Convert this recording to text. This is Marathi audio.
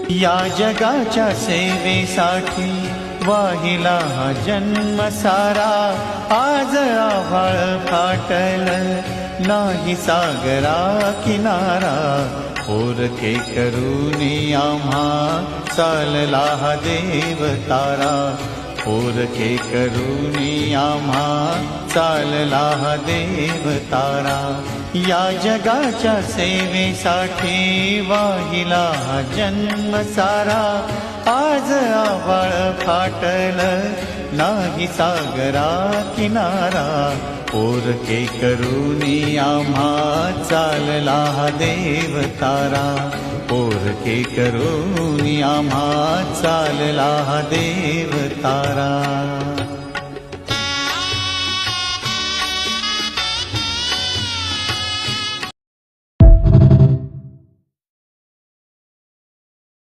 या जगाच्या सेवेसाठी वाहिला हा जन्म सारा, आज आभाळ फाटल नाही सागरा किनारा, पोरके करूनी आम्हा चालला हा देव तारा, पोरके करूनी आम्हा चालला हा देव तारा। या जगाच्या सेवेसाठी वाहिला हा जन्म सारा, आज आभाळ फाटल नाही सागरा किनारा, पोरके करूनी आम्हा चालला हा देव तारा, पोरके करूनी आम्हा चालला हा देव तारा।